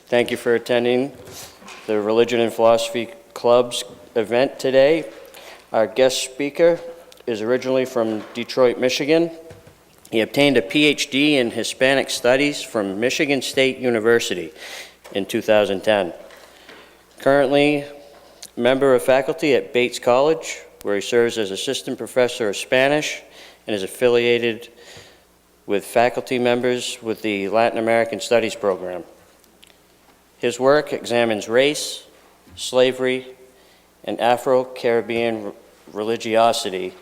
Thank you for attending the Religion and Philosophy Club's event today. Our guest speaker is originally from Detroit, Michigan. He obtained a PhD in Hispanic Studies from Michigan State University in 2010. Currently, member of faculty at Bates College, where he serves as assistant professor of Spanish and is affiliated with faculty members with the Latin American Studies program. His work examines race, slavery, and Afro-Caribbean religiosity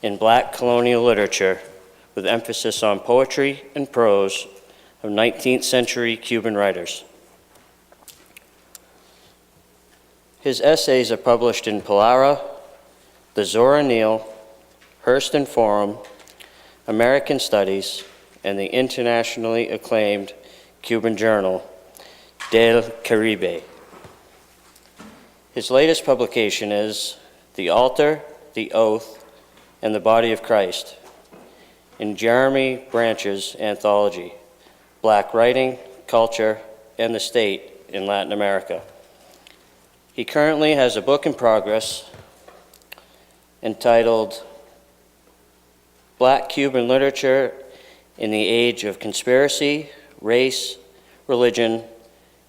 in Black colonial literature, with emphasis on poetry and prose of 19th century Cuban writers. His essays are published in Palara, the Zora Neale, Hearst and Forum, American Studies, and the internationally acclaimed Cuban journal, Del Caribe. His latest publication is The Altar, the Oath, and the Body of Christ, in Jeremy Branch's anthology, Black Writing, Culture, and the State in Latin America. He currently has a book in progress entitled Black Cuban Literature in the Age of Conspiracy, Race, Religion,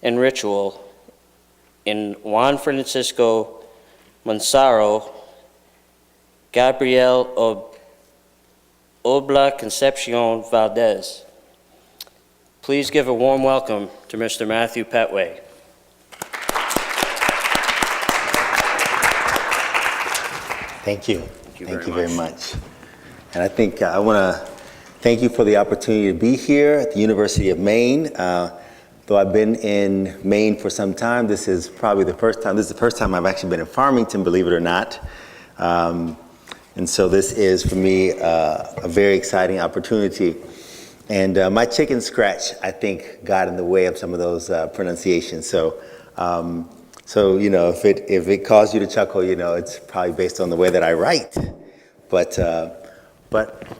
and Ritual in Juan Francisco Manzaro, Gabriel Obla Concepcion Valdez. Please give a warm welcome to Mr. Matthew Pettway. Thank you. Thank you very much. And I think I want to thank you for the opportunity to be here at the University of Maine. Though I've been in Maine for some time, this is probably the first time. This is the first time I've actually been in Farmington, believe it or not. And so this is, for me, a very exciting opportunity. And my chicken scratch, I think, got in the way of some of those pronunciations. So you know, if it caused you to chuckle, you know, it's probably based on the way that I write. But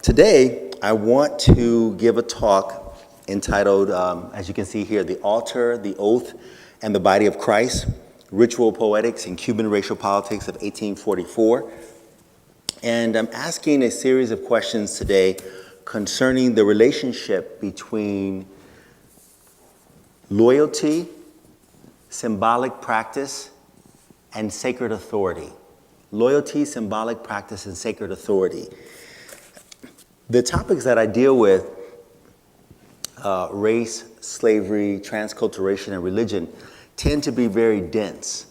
today, I want to give a talk entitled, as you can see here, The Altar, the Oath, and the Body of Christ, Ritual Poetics in Cuban Racial Politics of 1844. And I'm asking a series of questions today concerning the relationship between loyalty, symbolic practice, and sacred authority. Loyalty, symbolic practice, and sacred authority. The topics that I deal with, race, slavery, transculturation, and religion, tend to be very dense.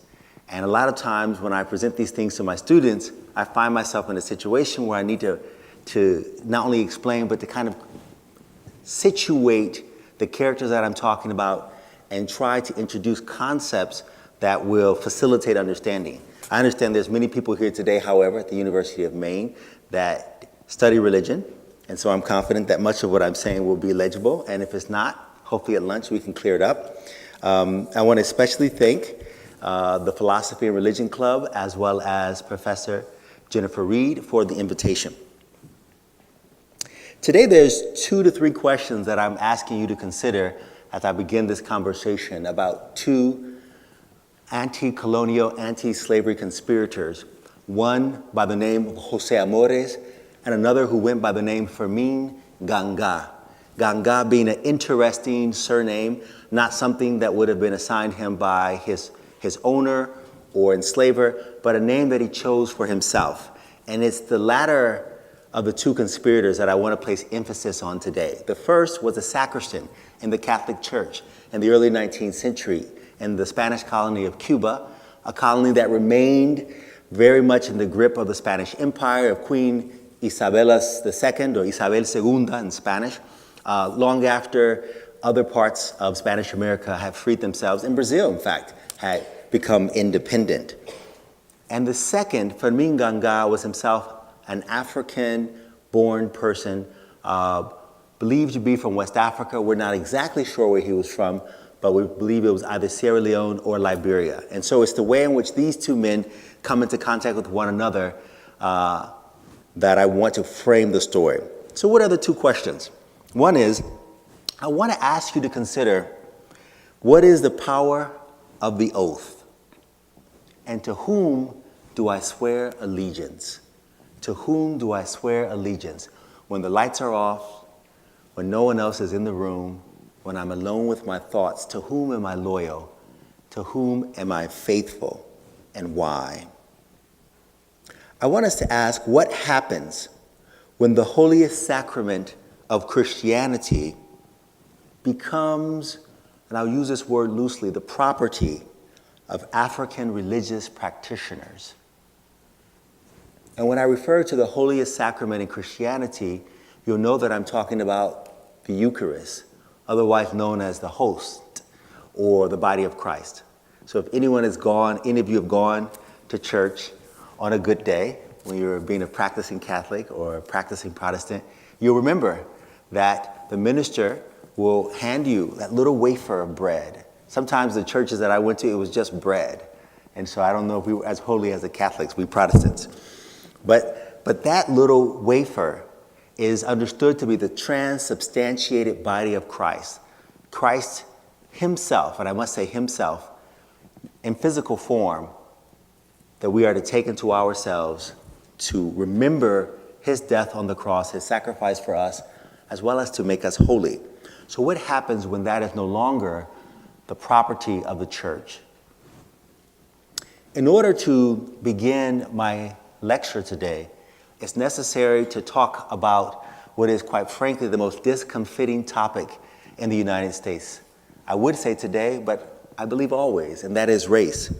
And a lot of times when I present these things to my students, I find myself in a situation where I need to not only explain, but to kind of situate the characters that I'm talking about and try to introduce concepts that will facilitate understanding. I understand there's many people here today, however, at the University of Maine that study religion, and so I'm confident that much of what I'm saying will be legible, and if it's not, hopefully at lunch we can clear it up. I want to especially thank the Philosophy and Religion Club, as well as Professor Jennifer Reed for the invitation. Today there's 2 to 3 questions that I'm asking you to consider as I begin this conversation about 2 anti-colonial, anti-slavery conspirators, one by the name of José Amores and another who went by the name Fermin Gangá. Gangá being an interesting surname, not something that would have been assigned him by his owner or enslaver, but a name that he chose for himself. And it's the latter of the 2 conspirators that I want to place emphasis on today. The first was a sacristan in the Catholic Church in the early 19th century in the Spanish colony of Cuba, a colony that remained very much in the grip of the Spanish Empire of Queen Isabella II, or Isabel II in Spanish, long after other parts of Spanish America had freed themselves, and Brazil, in fact, had become independent. And the second, Fermin Gangá, was himself an African-born person, believed to be from West Africa. We're not exactly sure where he was from, but we believe it was either Sierra Leone or Liberia. And so it's the way in which these 2 men come into contact with one another that I want to frame the story. So what are the 2 questions? One is, I want to ask you to consider What is the power of the oath? And to whom do I swear allegiance? To whom do I swear allegiance? When the lights are off, when no one else is in the room, when I'm alone with my thoughts, to whom am I loyal? To whom am I faithful, and why? I want us to ask, what happens when the holiest sacrament of Christianity becomes, and I'll use this word loosely, the property of African religious practitioners? And when I refer to the holiest sacrament in Christianity, you'll know that I'm talking about the Eucharist, otherwise known as the host or the body of Christ. So if any of you have gone to church on a good day, when you're being a practicing Catholic or a practicing Protestant, you'll remember that the minister will hand you that little wafer of bread. Sometimes the churches that I went to, it was just bread. And so I don't know if we were as holy as the Catholics, we Protestants. But that little wafer is understood to be the trans-substantiated body of Christ. Christ himself, and I must say himself, in physical form, that we are to take into ourselves to remember his death on the cross, his sacrifice for us, as well as to make us holy. So what happens when that is no longer the property of the church? In order to begin my lecture today, it's necessary to talk about what is, quite frankly, the most discomfiting topic in the United States. I would say today, but I believe always, and that is race.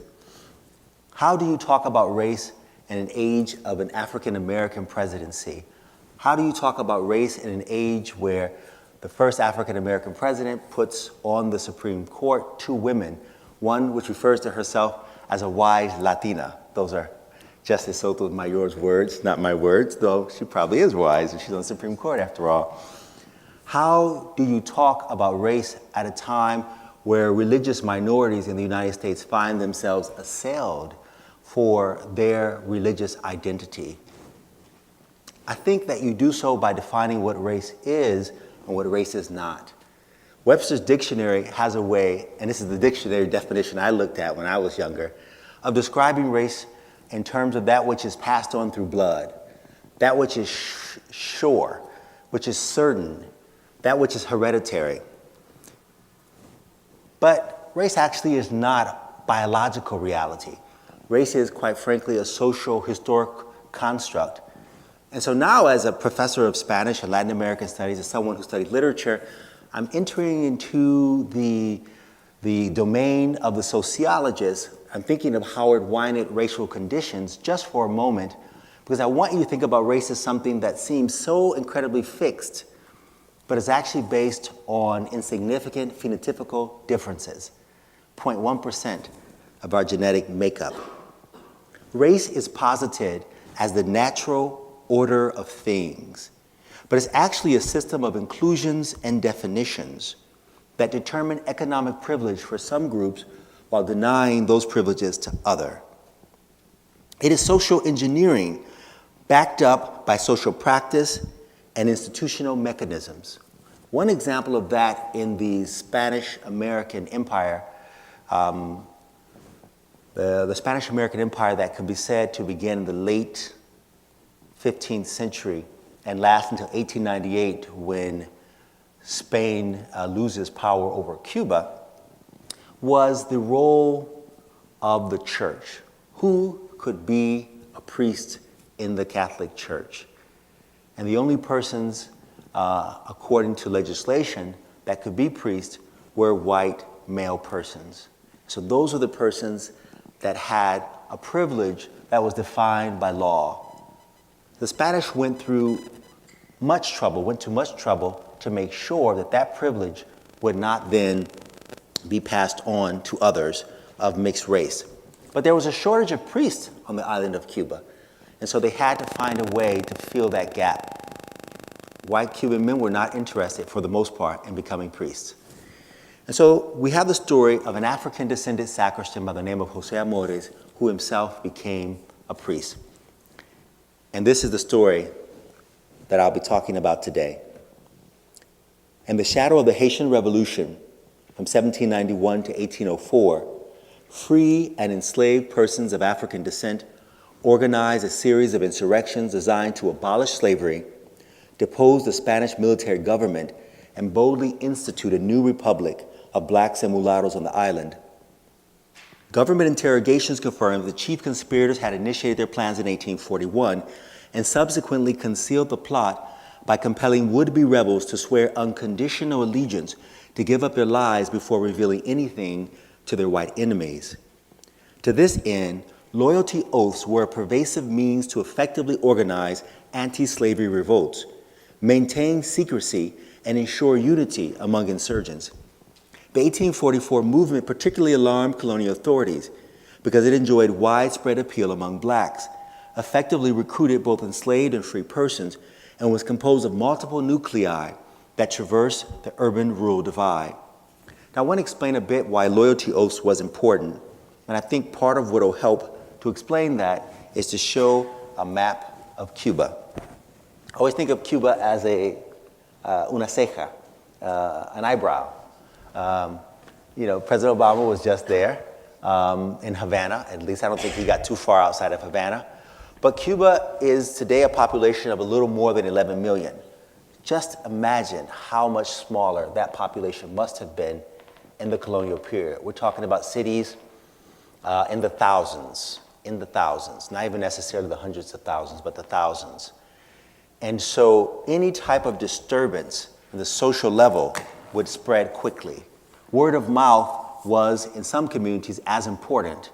How do you talk about race in an age of an African-American presidency? How do you talk about race in an age where the first African-American president puts on the Supreme Court 2 women, one which refers to herself as a wise Latina? Those are Justice Sotomayor's words, not my words, though she probably is wise and she's on the Supreme Court after all. How do you talk about race at a time where religious minorities in the United States find themselves assailed for their religious identity? I think that you do so by defining what race is and what race is not. Webster's dictionary has a way, and this is the dictionary definition I looked at when I was younger, of describing race in terms of that which is passed on through blood, that which is sure, which is certain, that which is hereditary. But race actually is not biological reality. Race is, quite frankly, a social, historic construct. And so now, as a professor of Spanish and Latin American studies, as someone who studied literature, I'm entering into the domain of the sociologist. I'm thinking of Howard Wynett, Racial Conditions, just for a moment, because I want you to think about race as something that seems so incredibly fixed, but is actually based on insignificant phenotypical differences, 0.1% of our genetic makeup. Race is posited as the natural order of things, but it's actually a system of inclusions and definitions that determine economic privilege for some groups while denying those privileges to others. It is social engineering backed up by social practice and institutional mechanisms. One example of that in the Spanish-American Empire, the Spanish-American Empire that can be said to begin in the late 15th century and last until 1898 when Spain loses power over Cuba, was the role of the church. Who could be a priest in the Catholic Church? And the only persons, according to legislation, that could be priests were white male persons. So those are the persons that had a privilege that was defined by law. The Spanish went to much trouble to make sure that that privilege would not then be passed on to others of mixed race. But there was a shortage of priests on the island of Cuba, and so they had to find a way to fill that gap. White Cuban men were not interested, for the most part, in becoming priests. And so we have the story of an African-descended sacristan by the name of José Amores, who himself became a priest. And this is the story that I'll be talking about today. In the shadow of the Haitian Revolution, from 1791 to 1804, free and enslaved persons of African descent organized a series of insurrections designed to abolish slavery, depose the Spanish military government, and boldly institute a new republic of blacks and mulattoes on the island. Government interrogations confirmed the chief conspirators had initiated their plans in 1841 and subsequently concealed the plot by compelling would-be rebels to swear unconditional allegiance to give up their lives before revealing anything to their white enemies. To this end, loyalty oaths were a pervasive means to effectively organize anti-slavery revolts, maintain secrecy, and ensure unity among insurgents. The 1844 movement particularly alarmed colonial authorities because it enjoyed widespread appeal among blacks, effectively recruited both enslaved and free persons, and was composed of multiple nuclei that traversed the urban-rural divide. Now, I want to explain a bit why loyalty oaths was important, and I think part of what will help to explain that is to show a map of Cuba. I always think of Cuba as una ceja, an eyebrow. President Obama was just there in Havana. At least I don't think he got too far outside of Havana. But Cuba is today a population of a little more than 11 million. Just imagine how much smaller that population must have been in the colonial period. We're talking about cities in the thousands, not even necessarily the hundreds of thousands, but the thousands. And so any type of disturbance in the social level would spread quickly. Word of mouth was, in some communities, as important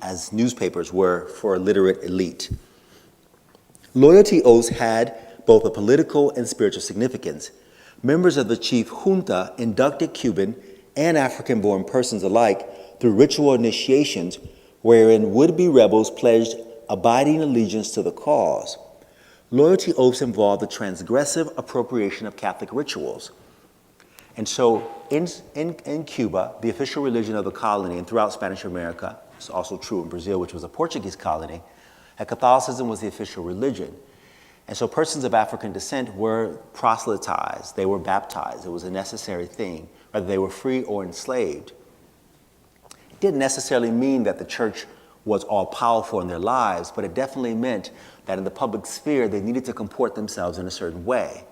as newspapers were for a literate elite. Loyalty oaths had both a political and spiritual significance. Members of the chief junta inducted Cuban and African-born persons alike through ritual initiations wherein would-be rebels pledged abiding allegiance to the cause. Loyalty oaths involved the transgressive appropriation of Catholic rituals. And so in Cuba, the official religion of the colony and throughout Spanish America, it's also true in Brazil, which was a Portuguese colony, and Catholicism was the official religion. And so persons of African descent were proselytized, they were baptized, it was a necessary thing, whether they were free or enslaved. It didn't necessarily mean that the church was all powerful in their lives, but it definitely meant that in the public sphere, they needed to comport themselves in a certain way.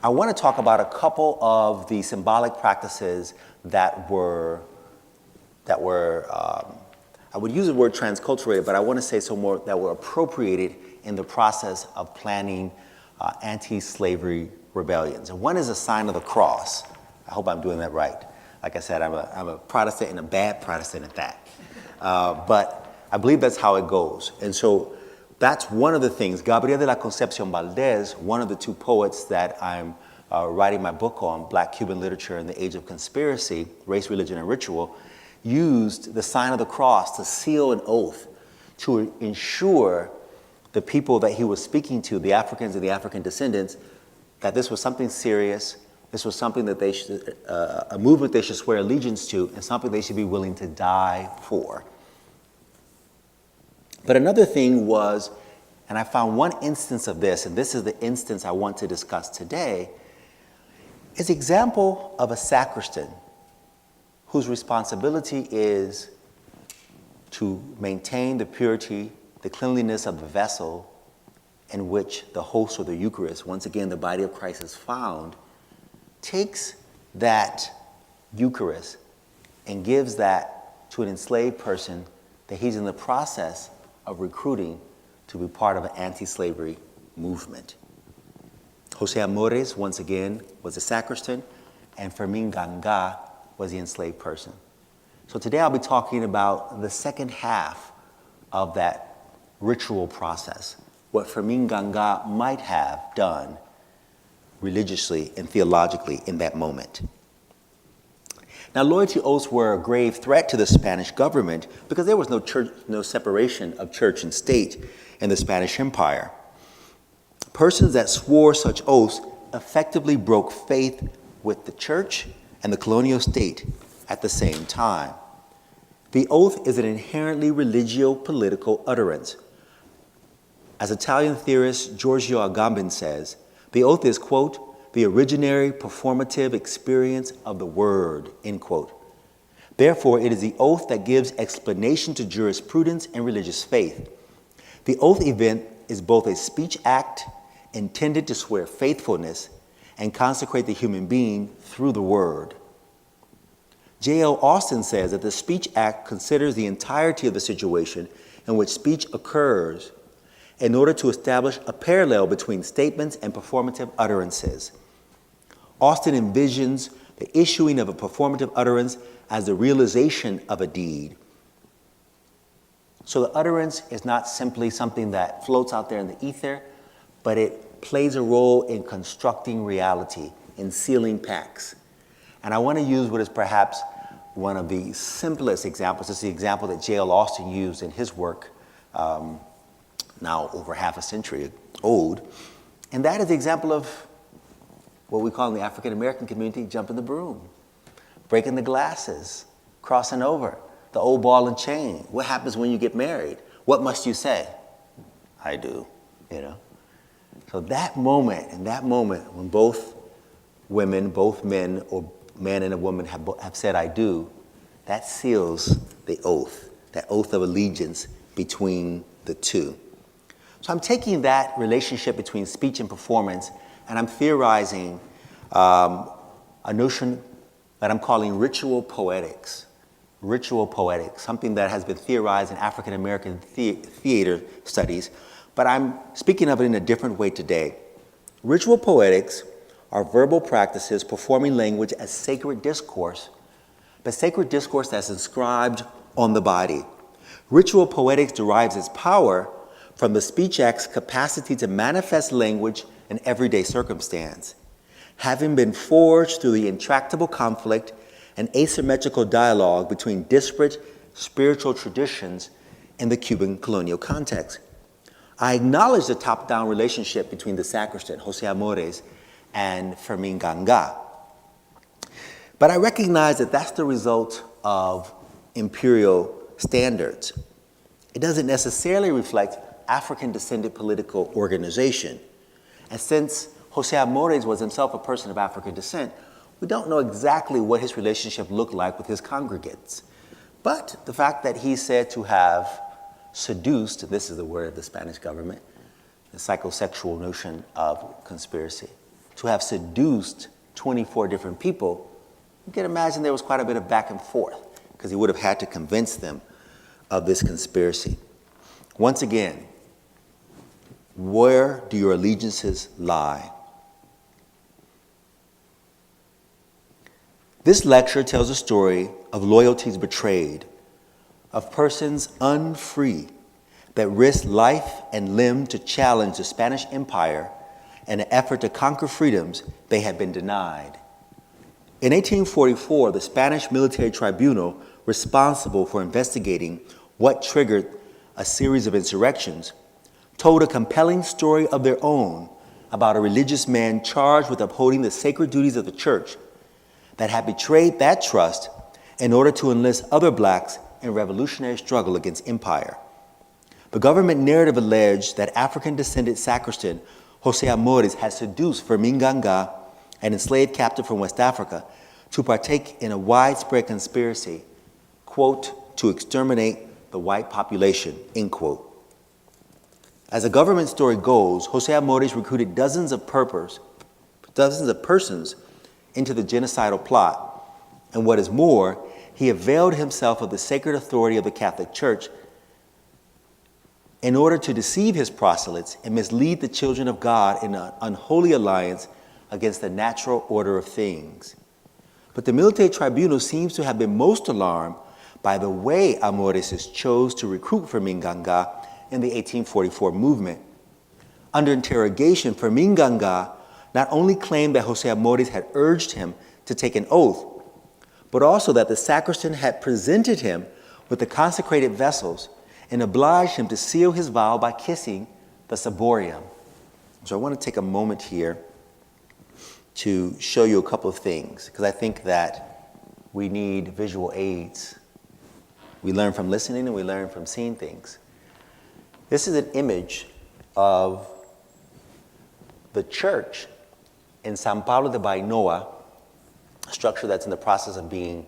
I want to talk about a couple of the symbolic practices that were I would use the word transculturated, but I want to say some more that were appropriated in the process of planning anti-slavery rebellions. And one is a sign of the cross. I hope I'm doing that right. Like I said, I'm a Protestant and a bad Protestant at that. But I believe that's how it goes. And so that's one of the things. Gabriel de la Concepcion Valdez, one of the two poets that I'm writing my book on, Black Cuban Literature in the Age of Conspiracy, Race, Religion, and Ritual, used the sign of the cross to seal an oath to ensure the people that he was speaking to, the Africans and the African descendants, that this was something serious, this was something that they should, a movement they should swear allegiance to, and something they should be willing to die for. But another thing was, and I found one instance of this, and this is the instance I want to discuss today, is the example of a sacristan whose responsibility is to maintain the purity, the cleanliness of the vessel in which the host or the Eucharist, once again the body of Christ, is found, takes that Eucharist and gives that to an enslaved person that he's in the process of recruiting to be part of an anti-slavery movement. José Amores, once again, was a sacristan, and Fermin Gangá was the enslaved person. So today I'll be talking about the second half of that ritual process, what Fermin Gangá might have done religiously and theologically in that moment. Now, loyalty oaths were a grave threat to the Spanish government because there was no separation of church and state in the Spanish Empire. Persons that swore such oaths effectively broke faith with the church and the colonial state at the same time. The oath is an inherently religio-political utterance. As Italian theorist Giorgio Agamben says, the oath is, quote, the originary performative experience of the word, end quote. Therefore, it is the oath that gives explanation to jurisprudence and religious faith. The oath event is both a speech act intended to swear faithfulness and consecrate the human being through the word. J.L. Austin says that the speech act considers the entirety of the situation in which speech occurs in order to establish a parallel between statements and performative utterances. Austin envisions the issuing of a performative utterance as the realization of a deed. So the utterance is not simply something that floats out there in the ether, but it plays a role in constructing reality, in sealing pacts. And I want to use what is perhaps one of the simplest examples. It's the example that J.L. Austin used in his work, now over half a century old. And that is the example of what we call in the African American community, jumping the broom, breaking the glasses, crossing over, the old ball and chain. What happens when you get married? What must you say? I do, you know. So that moment, when both women, both men, or man and a woman have said I do, that seals the oath, that oath of allegiance between the two. So I'm taking that relationship between speech and performance, and I'm theorizing a notion that I'm calling ritual poetics. Ritual poetics, something that has been theorized in African American theater studies, but I'm speaking of it in a different way today. Ritual poetics are verbal practices performing language as sacred discourse, but sacred discourse that's inscribed on the body. Ritual poetics derives its power from the speech act's capacity to manifest language in everyday circumstance, having been forged through the intractable conflict and asymmetrical dialogue between disparate spiritual traditions in the Cuban colonial context. I acknowledge the top-down relationship between the sacristan, José Amores, and Fermin Gangá. But I recognize that that's the result of imperial standards. It doesn't necessarily reflect African-descended political organization. And since José Amores was himself a person of African descent, we don't know exactly what his relationship looked like with his congregants. But the fact that he's said to have seduced, this is the word of the Spanish government, the psychosexual notion of conspiracy, to have seduced 24 different people, you can imagine there was quite a bit of back and forth because he would have had to convince them of this conspiracy. Once again, where do your allegiances lie? This lecture tells a story of loyalties betrayed, of persons unfree that risked life and limb to challenge the Spanish Empire in an effort to conquer freedoms they had been denied. In 1844, the Spanish military tribunal responsible for investigating what triggered a series of insurrections told a compelling story of their own about a religious man charged with upholding the sacred duties of the church that had betrayed that trust in order to enlist other blacks in revolutionary struggle against empire. The government narrative alleged that African-descended sacristan José Amores had seduced Fermin Gangá, an enslaved captive from West Africa, to partake in a widespread conspiracy, quote, to exterminate the white population, end quote. As the government story goes, José Amores recruited dozens of persons into the genocidal plot, and what is more, he availed himself of the sacred authority of the Catholic Church in order to deceive his proselytes and mislead the children of God in an unholy alliance against the natural order of things. But the military tribunal seems to have been most alarmed by the way Amores chose to recruit Fermin Gangá in the 1844 movement. Under interrogation, Fermin Gangá not only claimed that José Amores had urged him to take an oath, but also that the sacristan had presented him with the consecrated vessels and obliged him to seal his vow by kissing the ciborium. So I want to take a moment here to show you a couple of things, because I think that we need visual aids. We learn from listening and we learn from seeing things. This is an image of the church in San Pablo de Bainoa, a structure that's in the process of being,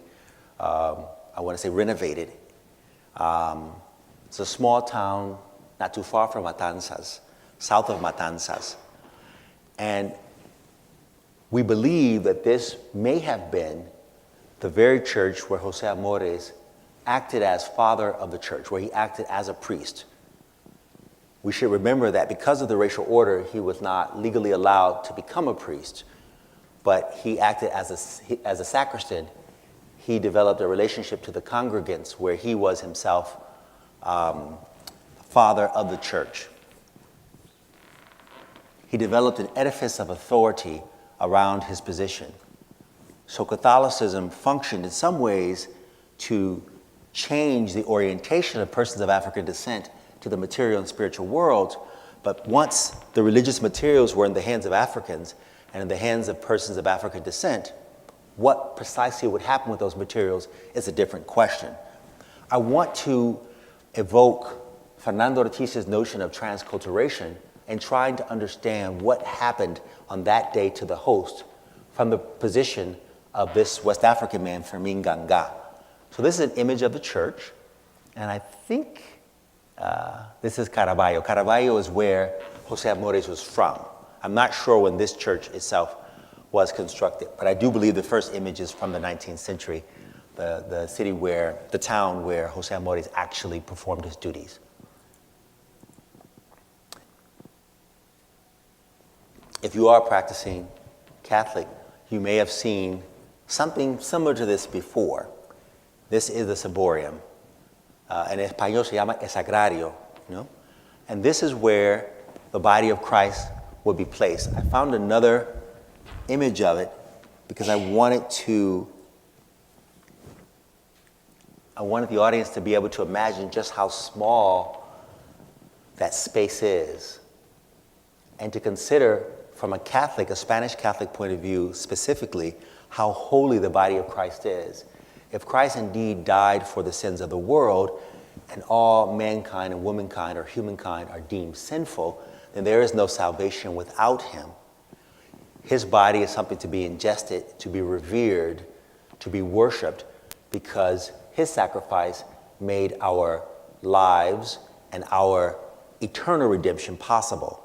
I want to say, renovated. It's a small town not too far from Matanzas, south of Matanzas. And we believe that this may have been the very church where José Amores acted as father of the church, where he acted as a priest. We should remember that because of the racial order, he was not legally allowed to become a priest, but he acted as a sacristan. He developed a relationship to the congregants where he was himself father of the church. He developed an edifice of authority around his position. So Catholicism functioned in some ways to change the orientation of persons of African descent to the material and spiritual world, but once the religious materials were in the hands of Africans and in the hands of persons of African descent, what precisely would happen with those materials is a different question. I want to evoke Fernando Ortiz's notion of transculturation and trying to understand what happened on that day to the host from the position of this West African man, Fermin Gangá. So this is an image of the church, and I think this is Caravaggio. Caravaggio is where José Amores was from. I'm not sure when this church itself was constructed, but I do believe the first image is from the 19th century, the town where José Amores actually performed his duties. If you are practicing Catholic, you may have seen something similar to this before. This is the ciborium. En español se llama el sagrario, And this is where the body of Christ would be placed. I found another image of it because I wanted the audience to be able to imagine just how small that space is, and to consider from a Spanish Catholic point of view specifically, how holy the body of Christ is. If Christ indeed died for the sins of the world, and all mankind and womankind or humankind are deemed sinful, then there is no salvation without him. His body is something to be ingested, to be revered, to be worshipped, because his sacrifice made our lives and our eternal redemption possible.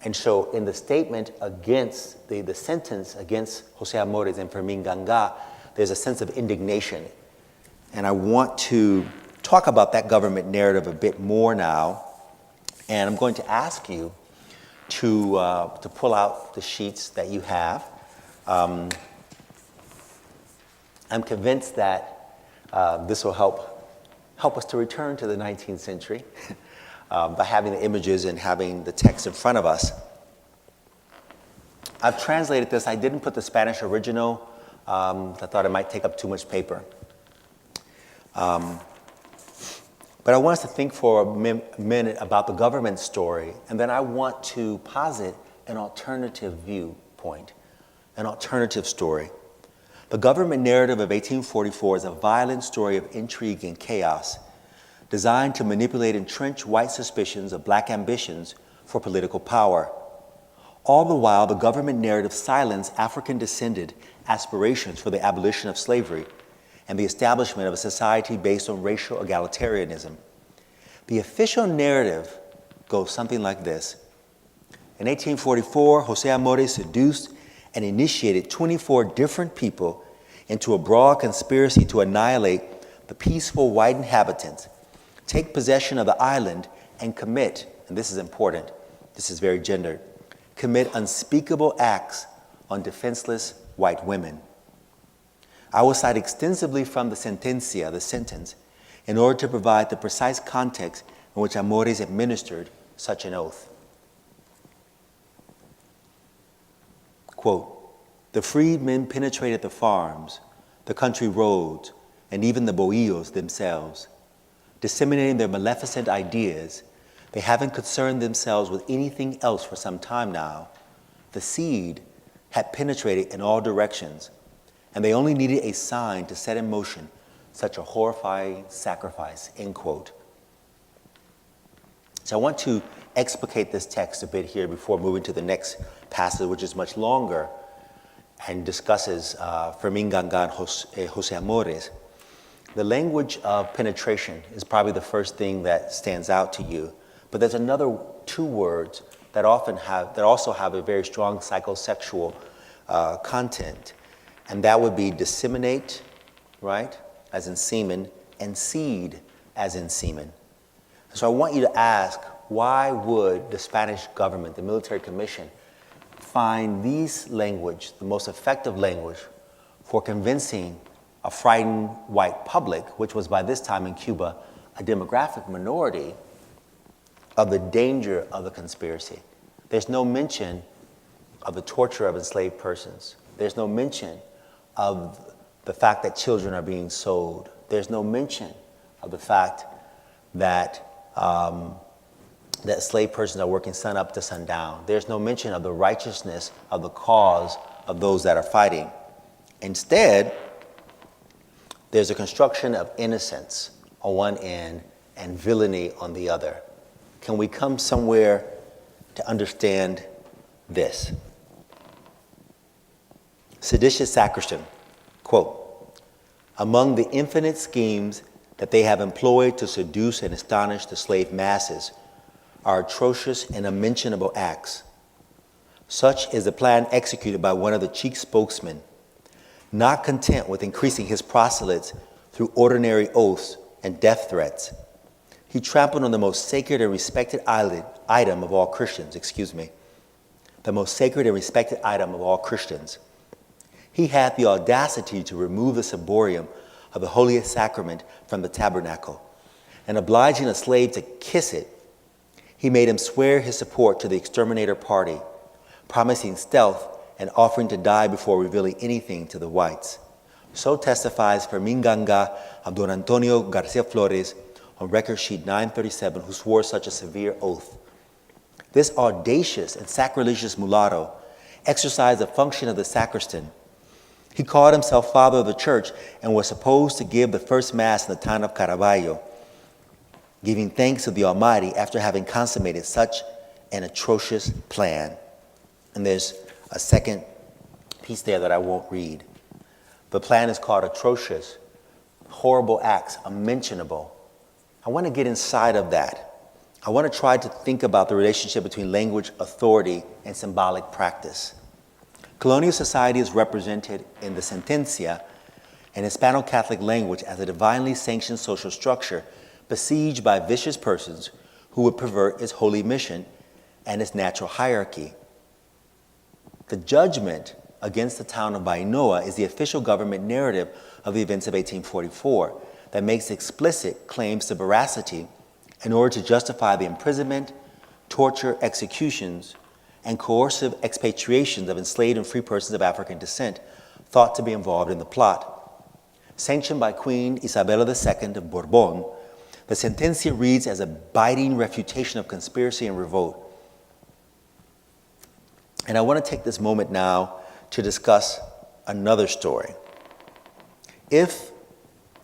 And so in the statement against, the sentence against José Amores and Fermin Gangá, there's a sense of indignation. And I want to talk about that government narrative a bit more now. And I'm going to ask you to pull out the sheets that you have. I'm convinced that this will help us to return to the 19th century by having the images and having the text in front of us. I've translated this. I didn't put the Spanish original. I thought it might take up too much paper. But I want us to think for a minute about the government story, and then I want to posit an alternative viewpoint, an alternative story. The government narrative of 1844 is a violent story of intrigue and chaos, designed to manipulate entrenched white suspicions of black ambitions for political power. All the while, the government narrative silenced African-descended aspirations for the abolition of slavery and the establishment of a society based on racial egalitarianism. The official narrative goes something like this. In 1844, José Amores seduced and initiated 24 different people into a broad conspiracy to annihilate the peaceful white inhabitants, take possession of the island, and commit, and this is important, this is very gendered, commit unspeakable acts on defenseless white women. I will cite extensively from the sentencia, the sentence, in order to provide the precise context in which Amores administered such an oath. Quote, "The freedmen penetrated the farms, the country roads, and even the bohíos themselves, disseminating their maleficent ideas. They haven't concerned themselves with anything else for some time now. The seed had penetrated in all directions, and they only needed a sign to set in motion such a horrifying sacrifice," end quote. So I want to explicate this text a bit here before moving to the next passage, which is much longer and discusses Fermin Gangá and José Amores. The language of penetration is probably the first thing that stands out to you, but there's another two words that also have a very strong psychosexual content, and that would be disseminate, right, as in semen, and seed, as in semen. So I want you to ask, why would the Spanish government, the military commission, find these language, the most effective language, for convincing a frightened white public, which was by this time in Cuba a demographic minority, of the danger of the conspiracy? There's no mention of the torture of enslaved persons. There's no mention of the fact that children are being sold. There's no mention of the fact that that slave persons are working sun up to sundown. There's no mention of the righteousness of the cause of those that are fighting. Instead, there's a construction of innocence on one end and villainy on the other. Can we come somewhere to understand this? Seditious sacristan, quote, among the infinite schemes that they have employed to seduce and astonish the slave masses are atrocious and unmentionable acts. Such is the plan executed by one of the chief spokesmen, not content with increasing his proselytes through ordinary oaths and death threats. He trampled on the most sacred and respected item of all Christians, the most sacred and respected item of all Christians. He had the audacity to remove the ciborium of the holiest sacrament from the tabernacle, and obliging a slave to kiss it, he made him swear his support to the exterminator party, promising stealth and offering to die before revealing anything to the whites. So testifies Fermin Gangá of Don Antonio Garcia Flores on record sheet 937, who swore such a severe oath. This audacious and sacrilegious mulatto exercised the function of the sacristan. He called himself father of the church and was supposed to give the first mass in the town of Caraballo, giving thanks to the Almighty after having consummated such an atrocious plan. And there's a second piece there that I won't read. The plan is called atrocious, horrible acts, unmentionable. I want to get inside of that. I want to try to think about the relationship between language, authority, and symbolic practice. Colonial society is represented in the sentencia, an Hispano-Catholic language, as a divinely sanctioned social structure besieged by vicious persons who would pervert its holy mission and its natural hierarchy. The judgment against the town of Bainoa is the official government narrative of the events of 1844 that makes explicit claims to veracity in order to justify the imprisonment, torture, executions, and coercive expatriations of enslaved and free persons of African descent thought to be involved in the plot. Sanctioned by Queen Isabella II of Bourbon, the sentencia reads as a biting refutation of conspiracy and revolt. And I want to take this moment now to discuss another story. If,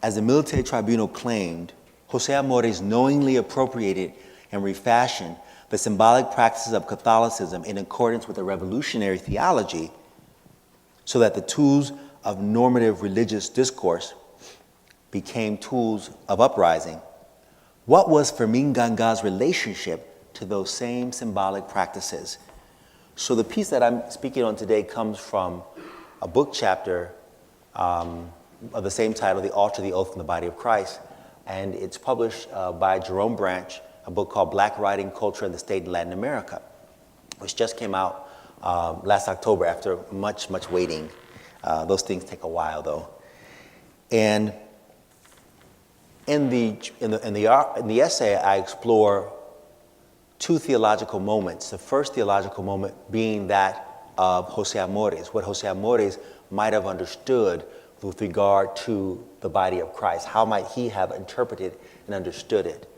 as the military tribunal claimed, José Amores knowingly appropriated and refashioned the symbolic practices of Catholicism in accordance with a revolutionary theology, so that the tools of normative religious discourse became tools of uprising, what was Fermin Gangá's relationship to those same symbolic practices? So the piece that I'm speaking on today comes from a book chapter of the same title, The Altar, the Oath, and the Body of Christ. And it's published by Jerome Branch, a book called Black Writing, Culture, and the State in Latin America, which just came out last October after much waiting. Those things take a while, though. And in the essay, I explore two theological moments. The first theological moment being that of José Amores, what José Amores might have understood with regard to the body of Christ. How might he have interpreted and understood it?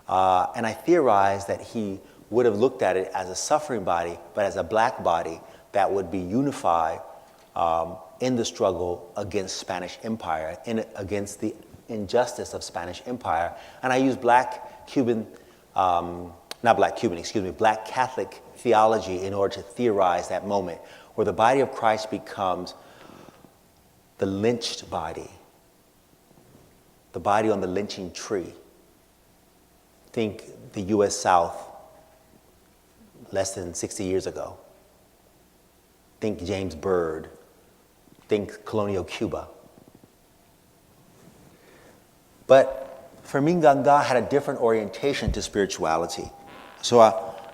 And I theorize that he would have looked at it as a suffering body, but as a black body that would be unified in the struggle against Spanish Empire, against the injustice of Spanish Empire. And I use black Cuban not Black Cuban, excuse me, Black Catholic theology in order to theorize that moment where the body of Christ becomes the lynched body, the body on the lynching tree. Think the U.S. South less than 60 years ago. Think James Byrd. Think colonial Cuba. But Fermin Gangá had a different orientation to spirituality. So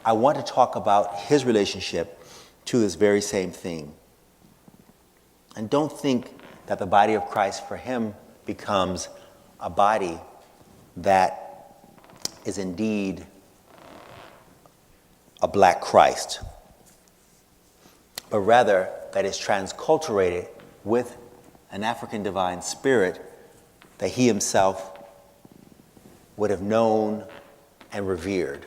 I want to talk about his relationship to this very same thing. And don't think that the body of Christ for him becomes a body that is indeed a Black Christ, but rather that is transculturated with an African divine spirit that he himself would have known and revered.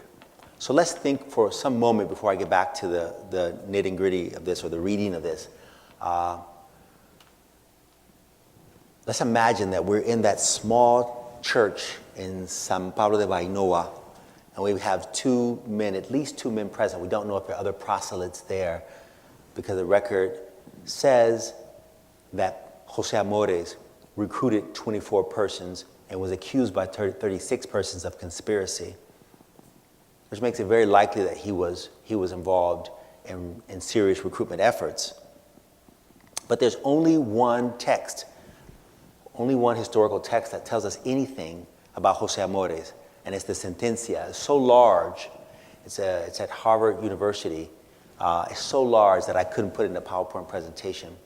So let's think for some moment before I get back to the nitty-gritty of this or the reading of this. Let's imagine that we're in that small church in San Pablo de Bainoa, and we have two men, at least two men present. We don't know if there are other proselytes there, because the record says that José Amores recruited 24 persons and was accused by 36 persons of conspiracy, which makes it very likely that he was involved in serious recruitment efforts. But there's only one text, only one historical text that tells us anything about José Amores, and it's the Sentencia. It's so large, it's at Harvard University. It's so large that I couldn't put it in a PowerPoint presentation.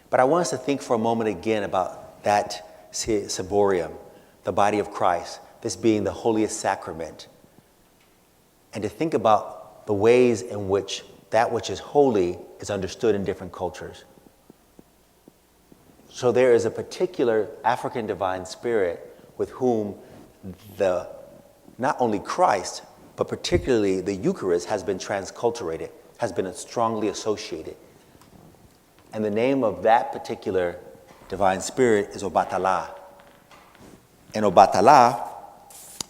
But I want us to think for a moment again about that ciborium, the body of Christ, this being the holiest sacrament, and to think about the ways in which that which is holy is understood in different cultures. So there is a particular African divine spirit with whom not only Christ, but particularly the Eucharist has been transculturated, has been strongly associated. And the name of that particular divine spirit is Obatala. And Obatala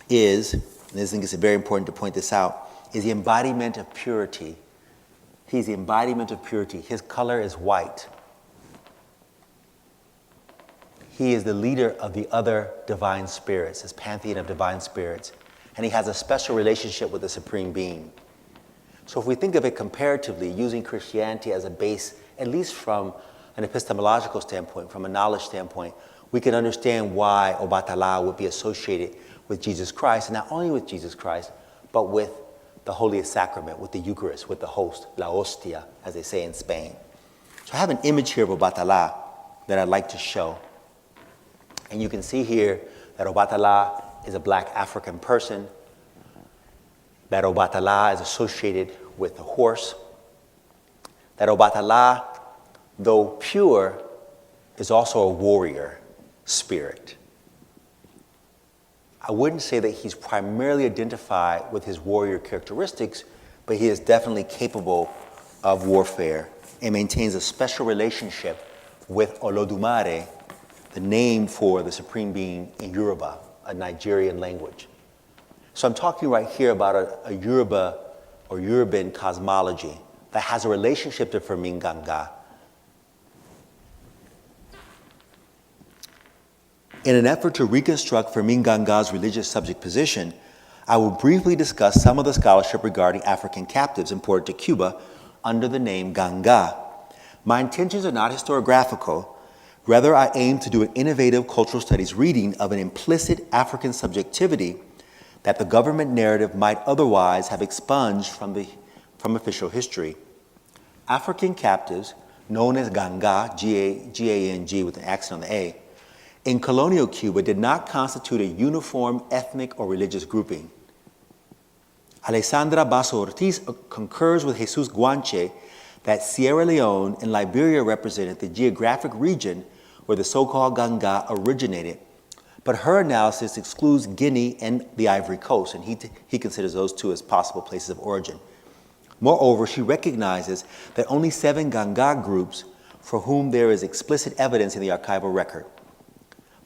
is, and I think it's very important to point this out, is the embodiment of purity. He's the embodiment of purity. His color is white. He is the leader of the other divine spirits, his pantheon of divine spirits. And he has a special relationship with the Supreme Being. So if we think of it comparatively, using Christianity as a base, at least from an epistemological standpoint, from a knowledge standpoint, we can understand why Obatala would be associated with Jesus Christ, and not only with Jesus Christ, but with the holiest sacrament, with the Eucharist, with the host, la hostia, as they say in Spain. So I have an image here of Obatala that I'd like to show. And you can see here that Obatala is a Black African person, that Obatala is associated with a horse, that Obatala, though pure, is also a warrior spirit. I wouldn't say that he's primarily identified with his warrior characteristics, but he is definitely capable of warfare and maintains a special relationship with Olodumare, the name for the Supreme Being in Yoruba, a Nigerian language. So I'm talking right here about a Yoruba or Yoruban cosmology that has a relationship to Fermin Gangá. In an effort to reconstruct Fermin Gangá's religious subject position, I will briefly discuss some of the scholarship regarding African captives imported to Cuba under the name Gangá. My intentions are not historiographical. Rather, I aim to do an innovative cultural studies reading of an implicit African subjectivity that the government narrative might otherwise have expunged from official history. African captives, known as Gangá, G-A-N-G with an accent on the A, in colonial Cuba did not constitute a uniform ethnic or religious grouping. Alessandra Basso Ortiz concurs with Jesus Guanche that Sierra Leone and Liberia represented the geographic region where the so-called Gangá originated, but her analysis excludes Guinea and the Ivory Coast, and he considers those two as possible places of origin. Moreover, she recognizes that only 7 Gangá groups for whom there is explicit evidence in the archival record.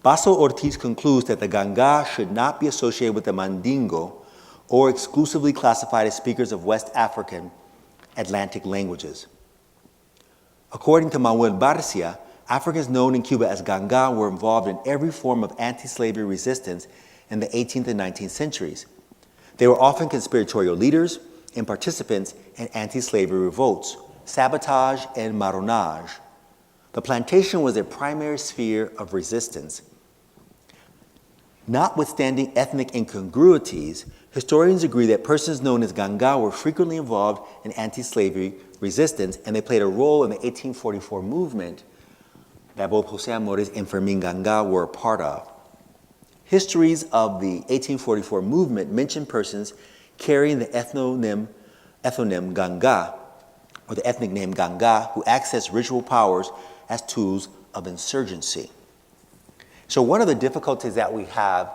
Basso Ortiz concludes that the Gangá should not be associated with the Mandingo or exclusively classified as speakers of West African Atlantic languages. According to Manuel Barcia, Africans known in Cuba as Gangá were involved in every form of anti-slavery resistance in the 18th and 19th centuries. They were often conspiratorial leaders and participants in anti-slavery revolts, sabotage, and marronage. The plantation was their primary sphere of resistance. Notwithstanding ethnic incongruities, historians agree that persons known as Gangá were frequently involved in anti-slavery resistance, and they played a role in the 1844 movement that both José Amores and Fermin Gangá were a part of. Histories of the 1844 movement mention persons carrying the ethnonym Gangá, or the ethnic name Gangá, who accessed ritual powers as tools of insurgency. So one of the difficulties that we have,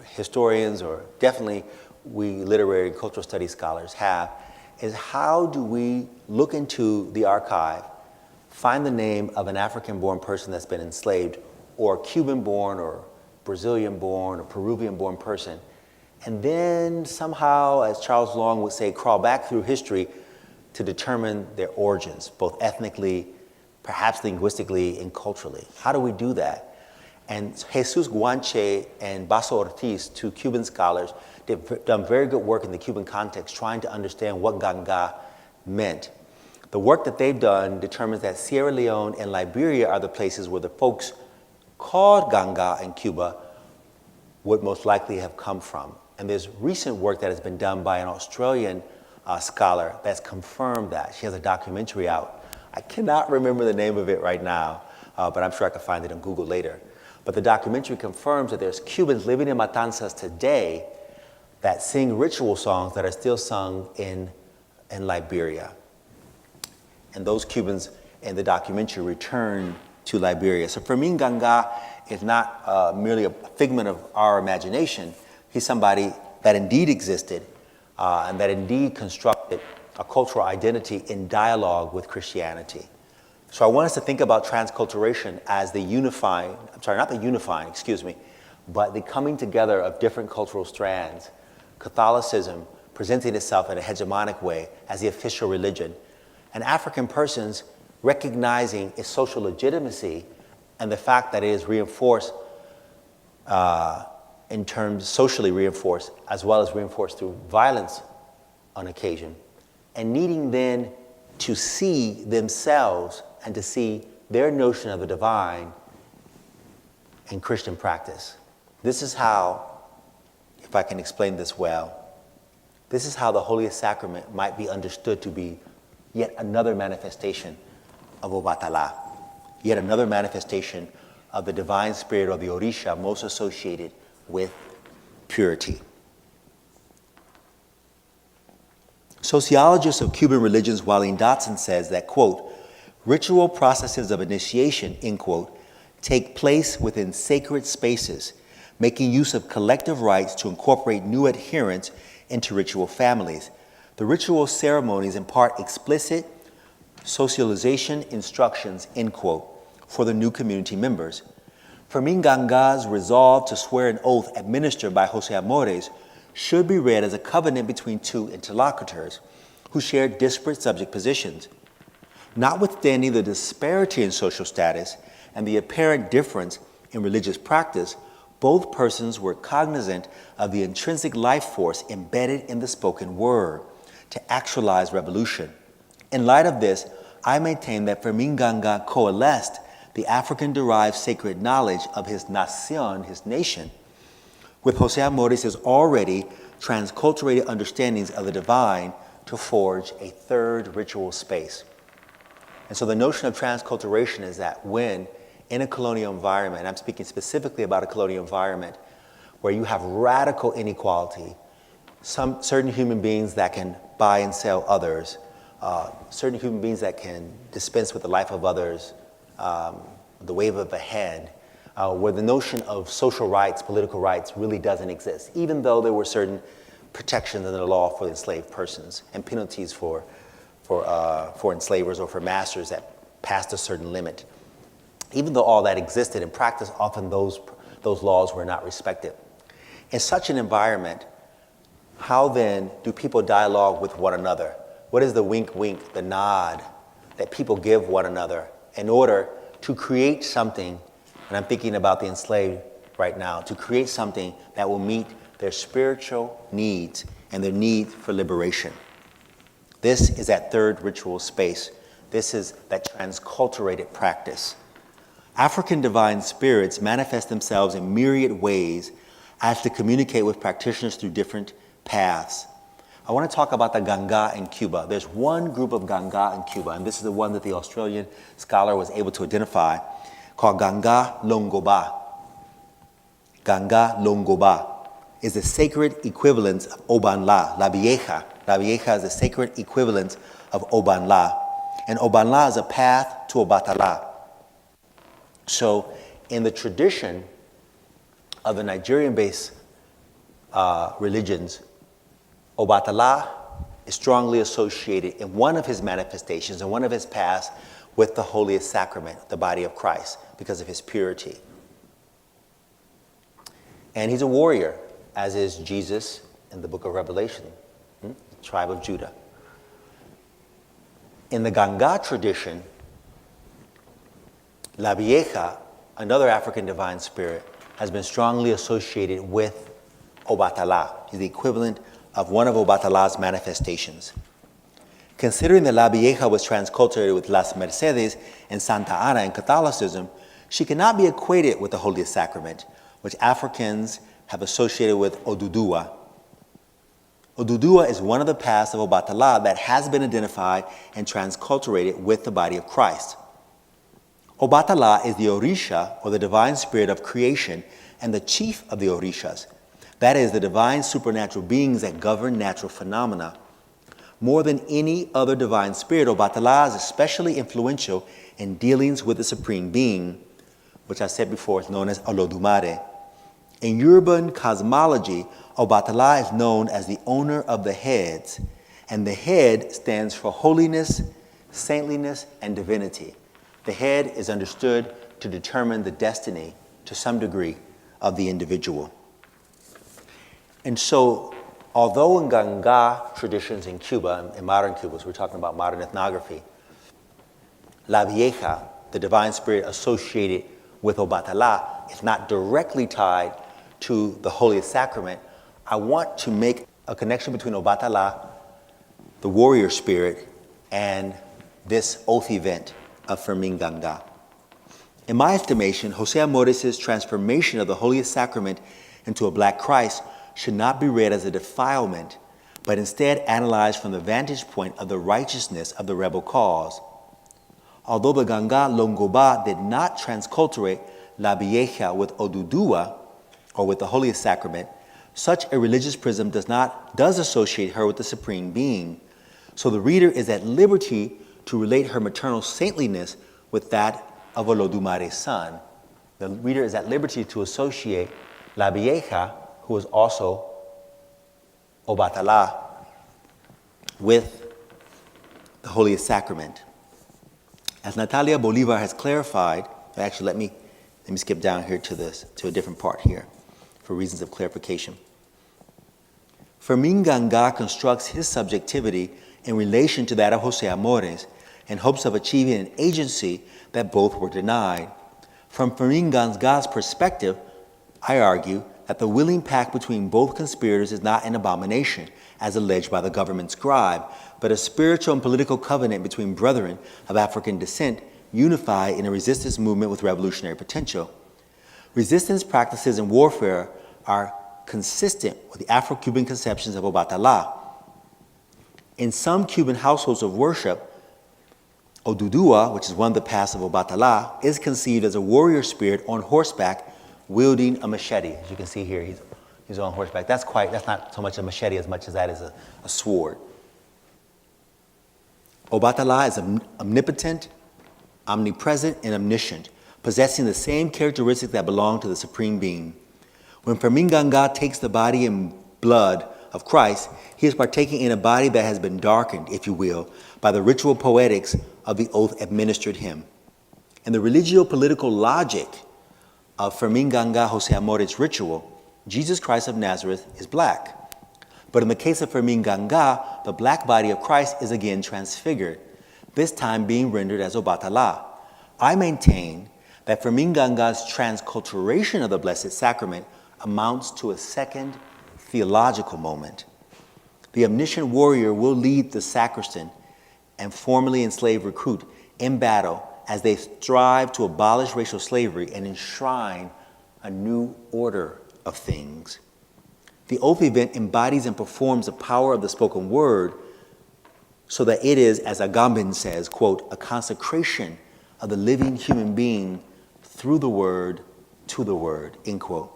historians, or definitely we literary and cultural studies scholars have, is how do we look into the archive, find the name of an African-born person that's been enslaved, or Cuban-born, or Brazilian-born, or Peruvian-born person, and then somehow, as Charles Long would say, crawl back through history to determine their origins, both ethnically, perhaps linguistically, and culturally. How do we do that? And Jesus Guanche and Basso Ortiz, two Cuban scholars, they've done very good work in the Cuban context trying to understand what Gangá meant. The work that they've done determines that Sierra Leone and Liberia are the places where the folks called Gangá in Cuba would most likely have come from. And there's recent work that has been done by an Australian scholar that's confirmed that. She has a documentary out. I cannot remember the name of it right now, but I'm sure I can find it on Google later. But the documentary confirms that there's Cubans living in Matanzas today that sing ritual songs that are still sung in Liberia. And those Cubans in the documentary return to Liberia. So Fermin Gangá is not merely a figment of our imagination. He's somebody that indeed existed and that indeed constructed a cultural identity in dialogue with Christianity. So I want us to think about transculturation as the unifying, but the coming together of different cultural strands. Catholicism presenting itself in a hegemonic way as the official religion, and African persons recognizing its social legitimacy and the fact that it is reinforced in terms socially reinforced, as well as reinforced through violence on occasion, and needing then to see themselves and to see their notion of the divine in Christian practice. This is how, if I can explain this well, this is how the holiest sacrament might be understood to be yet another manifestation of Obatala, yet another manifestation of the divine spirit or the Orisha most associated with purity. Sociologist of Cuban religions Wallin Dotson says that, quote, ritual processes of initiation, end quote, take place within sacred spaces, making use of collective rites to incorporate new adherents into ritual families. The ritual ceremonies impart explicit socialization instructions, end quote, for the new community members. Fermin Gangá's resolve to swear an oath administered by José Amores should be read as a covenant between two interlocutors who shared disparate subject positions. Notwithstanding the disparity in social status and the apparent difference in religious practice, both persons were cognizant of the intrinsic life force embedded in the spoken word to actualize revolution. In light of this, I maintain that Fermin Gangá coalesced the African-derived sacred knowledge of his nación, his nation, with José Amores' already transculturated understandings of the divine to forge a third ritual space. And so the notion of transculturation is that when in a colonial environment, and I'm speaking specifically about a colonial environment, where you have radical inequality, certain human beings that can buy and sell others, certain human beings that can dispense with the life of others, the wave of a hand, where the notion of social rights, political rights really doesn't exist, even though there were certain protections in the law for enslaved persons and penalties for enslavers or for masters that passed a certain limit. Even though all that existed in practice, often those laws were not respected. In such an environment, how then do people dialogue with one another? What is the wink wink, the nod that people give one another in order to create something, and I'm thinking about the enslaved right now, to create something that will meet their spiritual needs and their need for liberation? This is that third ritual space. This is that transculturated practice. African divine spirits manifest themselves in myriad ways as to communicate with practitioners through different paths. I want to talk about the Gangá in Cuba. There's one group of Gangá in Cuba, and this is the one that the Australian scholar was able to identify, called Gangá Longoba. Gangá Longoba is the sacred equivalent of Obanla, La Vieja. La Vieja is the sacred equivalent of Obanla. And Obanla is a path to Obatala. So in the tradition of the Nigerian-based religions, Obatala is strongly associated in one of his manifestations, in one of his paths, with the holiest sacrament, the body of Christ, because of his purity. And he's a warrior, as is Jesus in the book of Revelation, tribe of Judah. In the Gangá tradition, La Vieja, another African divine spirit, has been strongly associated with Obatala. He's the equivalent of one of Obatala's manifestations. Considering that La Vieja was transculturated with Las Mercedes and Santa Ana in Catholicism, she cannot be equated with the Holy Sacrament, which Africans have associated with Oduduwa. Oduduwa is one of the paths of Obatala that has been identified and transculturated with the body of Christ. Obatala is the Orisha, or the divine spirit of creation, and the chief of the Orishas. That is, the divine supernatural beings that govern natural phenomena. More than any other divine spirit, Obatala is especially influential in dealings with the Supreme Being, which I said before is known as Olodumare. In Yoruban cosmology, Obatala is known as the owner of the heads, and the head stands for holiness, saintliness, and divinity. The head is understood to determine the destiny, to some degree, of the individual. And so, although in Gangá traditions in Cuba, in modern Cuba, so we're talking about modern ethnography, La Vieja, the divine spirit associated with Obatala, is not directly tied to the Holy Sacrament, I want to make a connection between Obatala, the warrior spirit, and this oath event of Fermin Gangá. In my estimation, José Amores' transformation of the Holy Sacrament into a black Christ should not be read as a defilement, but instead analyzed from the vantage point of the righteousness of the rebel cause. Although the Gangá Longoba did not transculturate La Vieja with Oduduwa, or with the Holy Sacrament, such a religious prism does associate her with the Supreme Being. So the reader is at liberty to relate her maternal saintliness with that of Olodumare's son. The reader is at liberty to associate La Vieja, who is also Obatala, with the Holy Sacrament. As Natalia Bolivar has clarified, actually let me skip down here to a different part here for reasons of clarification. Fermin Gangá constructs his subjectivity in relation to that of José Amores in hopes of achieving an agency that both were denied. From Fermin Gangá's perspective, I argue that the willing pact between both conspirators is not an abomination, as alleged by the government scribe, but a spiritual and political covenant between brethren of African descent unified in a resistance movement with revolutionary potential. Resistance practices and warfare are consistent with the Afro-Cuban conceptions of Obatala. In some Cuban households of worship, Oduduwa, which is one of the paths of Obatala, is conceived as a warrior spirit on horseback wielding a machete. As you can see here, he's on horseback. That's not so much a machete as much as that is a sword. Obatala is omnipotent, omnipresent, and omniscient, possessing the same characteristics that belong to the Supreme Being. When Fermin Gangá takes the body and blood of Christ, he is partaking in a body that has been darkened, if you will, by the ritual poetics of the oath administered him. In the religio-political logic of Fermin Gangá José Amores' ritual, Jesus Christ of Nazareth is black. But in the case of Fermin Gangá, the black body of Christ is again transfigured, this time being rendered as Obatala. I maintain that Fermin Gangá's transculturation of the Blessed Sacrament amounts to a second theological moment. The omniscient warrior will lead the sacristan and formerly enslaved recruit in battle as they strive to abolish racial slavery and enshrine a new order of things. The oath event embodies and performs the power of the spoken word so that it is, as Agamben says, quote, a consecration of the living human being through the word to the word, end quote.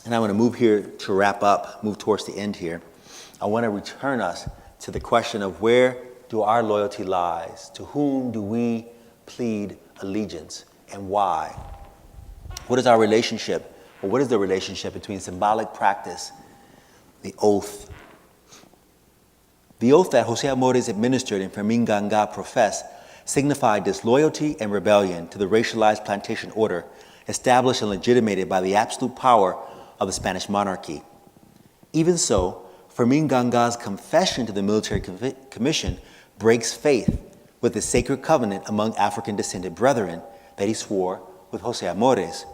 And I want to move here to wrap up, move towards the end here. I want to return us to the question of where do our loyalty lies? To whom do we plead allegiance and why? What is our relationship, or what is the relationship between symbolic practice, the oath? The oath that José Amores administered and Fermin Gangá professed signified disloyalty and rebellion to the racialized plantation order established and legitimated by the absolute power of the Spanish monarchy. Even so, Fermin Gangá's confession to the military commission breaks faith with the sacred covenant among African-descended brethren that he swore with José Amores.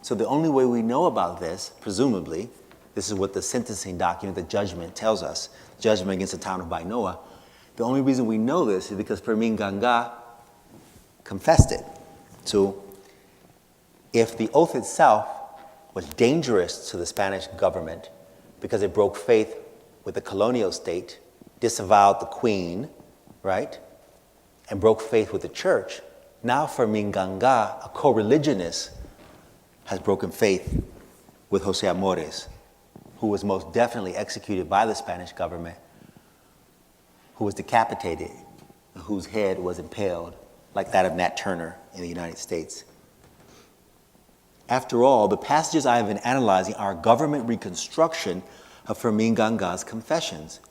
So the only way we know about this, presumably, this is what the sentencing document, the judgment, tells us, judgment against the town of Bainoa. The only reason we know this is because Fermin Gangá confessed it. So if the oath itself was dangerous to the Spanish government because it broke faith with the colonial state, disavowed the queen, right, and broke faith with the church, now Fermin Gangá, a co-religionist, has broken faith with José Amores, who was most definitely executed by the Spanish government, who was decapitated, whose head was impaled, like that of Nat Turner in the United States. After all, the passages I have been analyzing are a government reconstruction of Fermin Gangá's confessions.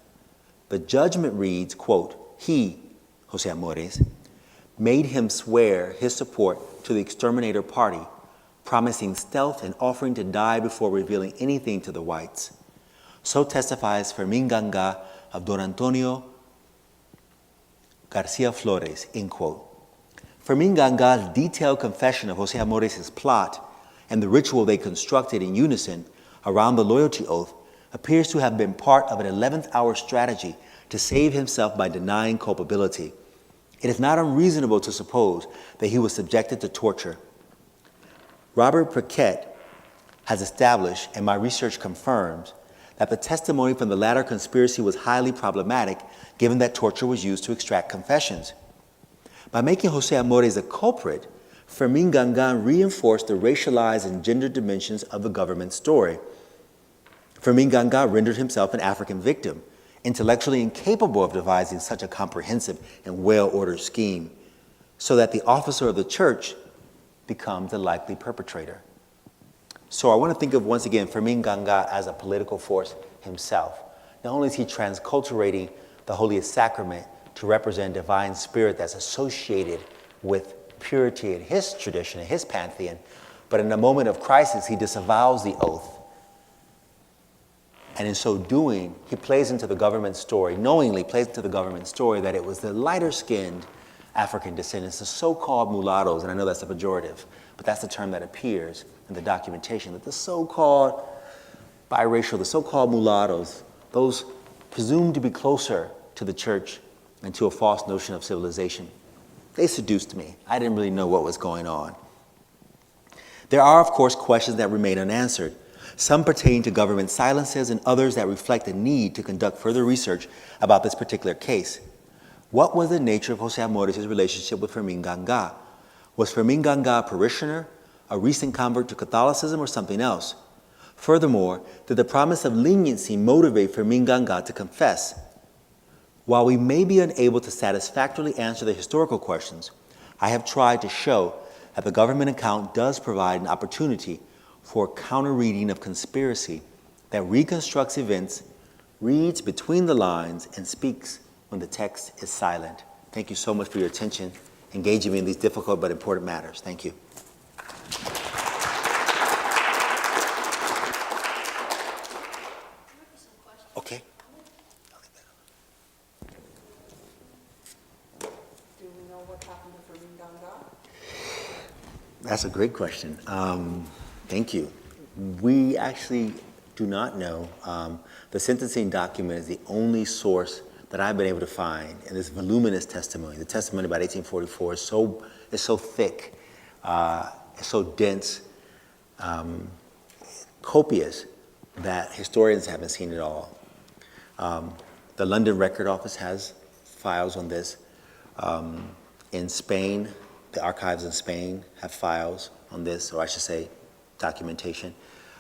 The judgment reads, quote, he, José Amores, made him swear his support to the exterminator party, promising stealth and offering to die before revealing anything to the whites. So testifies Fermin Gangá of Don Antonio Garcia Flores, end quote. Fermin Gangá's detailed confession of José Amores' plot and the ritual they constructed in unison around the loyalty oath appears to have been part of an 11th hour strategy to save himself by denying culpability. It is not unreasonable to suppose that he was subjected to torture. Robert Paquette has established, and my research confirms, that the testimony from the latter conspiracy was highly problematic given that torture was used to extract confessions. By making José Amores a culprit, Fermin Gangá reinforced the racialized and gender dimensions of the government story. Fermin Gangá rendered himself an African victim, intellectually incapable of devising such a comprehensive and well-ordered scheme, so that the officer of the church becomes the likely perpetrator. So I want to think of, once again, Fermin Gangá as a political force himself. Not only is he transculturating the holiest sacrament to represent divine spirit that's associated with purity in his tradition, in his pantheon, but in a moment of crisis, he disavows the oath. And in so doing, he plays into the government story, knowingly plays into the government story that it was the lighter-skinned African descendants, the so-called mulattoes, and I know that's a pejorative, but that's the term that appears in the documentation, that the so-called biracial, the so-called mulattoes, those presumed to be closer to the church and to a false notion of civilization, they seduced me. I didn't really know what was going on. There are, of course, questions that remain unanswered. Some pertain to government silences and others that reflect a need to conduct further research about this particular case. What was the nature of José Amores' relationship with Fermin Gangá? Was Fermin Gangá a parishioner, a recent convert to Catholicism, or something else? Furthermore, did the promise of leniency motivate Fermin Gangá to confess? While we may be unable to satisfactorily answer the historical questions, I have tried to show that the government account does provide an opportunity for a counter-reading of conspiracy that reconstructs events, reads between the lines, and speaks when the text is silent. Thank you so much for your attention, engaging me in these difficult but important matters. Thank you. That's a great question. Thank you. We actually do not know. The sentencing document is the only source that I've been able to find in this voluminous testimony. The testimony about 1844 is so thick, it's so dense, copious, that historians haven't seen it all. The London Record Office has files on this. In Spain, the archives in Spain have files on this, or I should say documentation.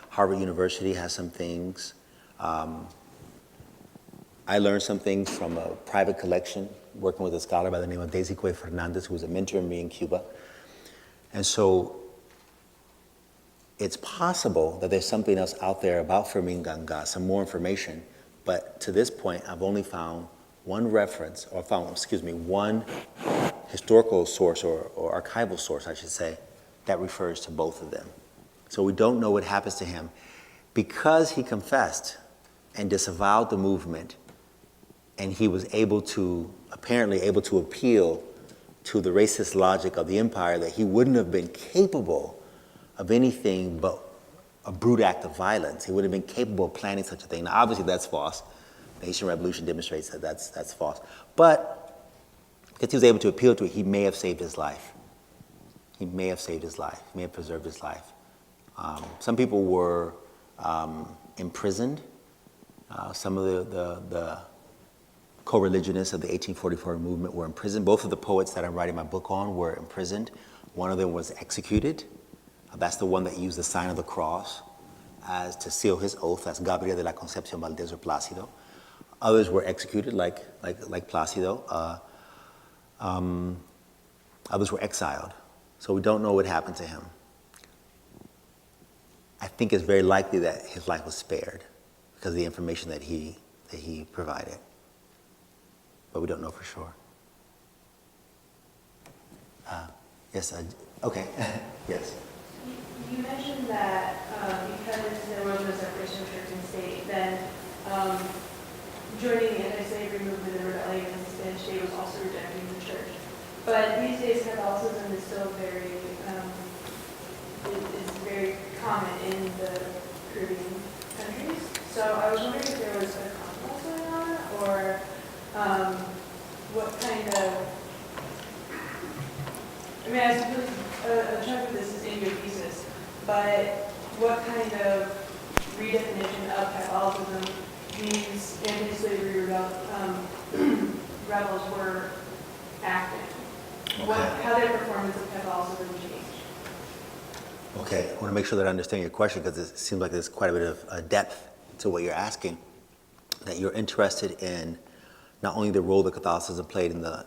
Harvard University has some things. I learned some things from a private collection, working with a scholar by the name of Daisy Cuey Fernandez, who was a mentor of me in Cuba. And so it's possible that there's something else out there about Fermin Gangá, some more information, but to this point, I've only found one reference, or one historical source or archival source, I should say, that refers to both of them. So we don't know what happens to him. Because he confessed and disavowed the movement, and he was apparently able to appeal to the racist logic of the empire that he wouldn't have been capable of anything but a brute act of violence. He wouldn't have been capable of planning such a thing. Now, obviously, that's false. The Haitian Revolution demonstrates that that's false. But because he was able to appeal to it, he may have saved his life. He may have saved his life. He may have preserved his life. Some people were imprisoned. Some of the co-religionists of the 1844 movement were imprisoned. Both of the poets that I'm writing my book on were imprisoned. One of them was executed. That's the one that used the sign of the cross as to seal his oath. That's Gabriel de la Concepción Valdés or Plácido. Others were executed, like Plácido. Others were exiled. So we don't know what happened to him. I think it's very likely that his life was spared because of the information that he provided. But we don't know for sure. Yes, okay, yes. You mentioned that because there was no separation of church and state, then joining the anti-slavery movement and rebelling against the Spanish state was also rejecting the church. But these days, Catholicism is still very common in the Caribbean countries. So I was wondering if there was a contrast going on, or what kind of, I mean, I suppose a chunk of this is in your thesis, but what kind of redefinition of Catholicism these anti-slavery rebels were acting? Okay. How their performance of Catholicism changed? Okay, I want to make sure that I understand your question because it seems like there's quite a bit of depth to what you're asking. That you're interested in not only the role that Catholicism played in the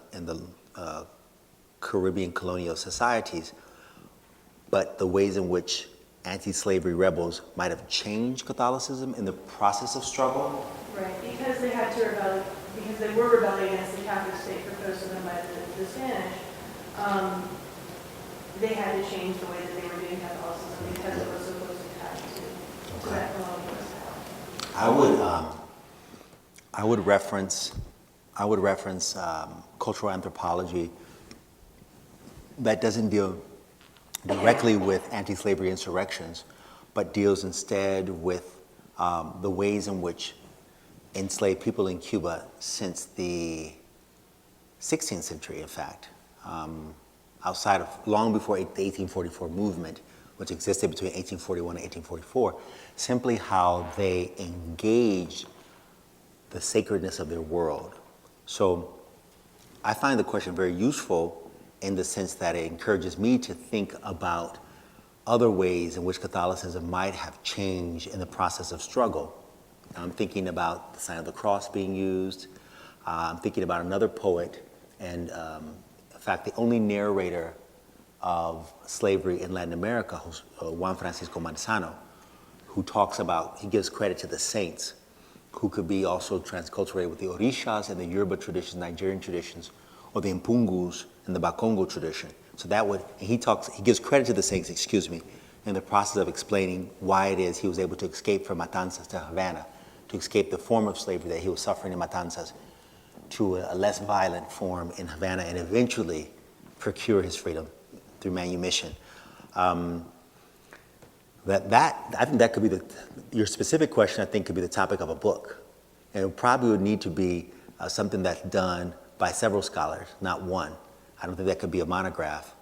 Caribbean colonial societies, but the ways in which anti-slavery rebels might have changed Catholicism in the process of struggle. Right, because they had to rebel, because they were rebelling against the Catholic state proposed to them by the Spanish. They had to change the way that they were doing Catholicism because it was supposed to tie to that colonial style. I would reference cultural anthropology that doesn't deal directly with anti-slavery insurrections, but deals instead with the ways in which enslaved people in Cuba since the 16th century, in fact, outside of long before the 1844 movement, which existed between 1841 and 1844, simply how they engaged the sacredness of their world. So I find the question very useful in the sense that it encourages me to think about other ways in which Catholicism might have changed in the process of struggle. I'm thinking about the sign of the cross being used. I'm thinking about another poet, and in fact, the only narrator of slavery in Latin America, who's Juan Francisco Manzano, who talks about, he gives credit to the saints, who could be also transculturated with the Orishas and the Yoruba traditions, Nigerian traditions, or the Impungus and the Bakongo tradition. So that would, and he gives credit to the saints, in the process of explaining why it is he was able to escape from Matanzas to Havana, to escape the form of slavery that he was suffering in Matanzas, to a less violent form in Havana, and eventually procure his freedom through manumission. I think that could be your specific question, I think, could be the topic of a book. And it probably would need to be something that's done by several scholars, not one. I don't think that could be a monograph.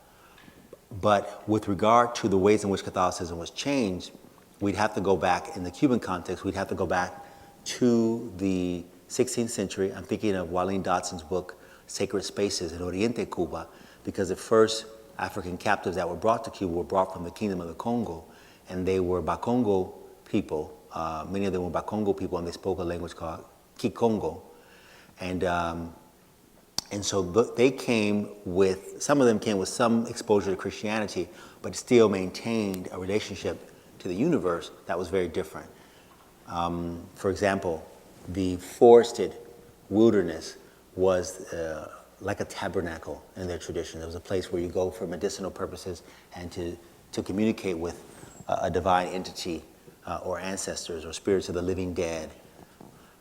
But with regard to the ways in which Catholicism was changed, we'd have to go back, in the Cuban context, we'd have to go back to the 16th century. I'm thinking of Wileen Dodson's book, Sacred Spaces in Oriente Cuba, because the first African captives that were brought to Cuba were brought from the Kingdom of the Congo, and they were Bakongo people. Many of them were Bakongo people, and they spoke a language called Kikongo. And so they came with, some of them came with some exposure to Christianity, but still maintained a relationship to the universe that was very different. For example, the forested wilderness was like a tabernacle in their tradition. It was a place where you go for medicinal purposes and to communicate with a divine entity or ancestors or spirits of the living dead.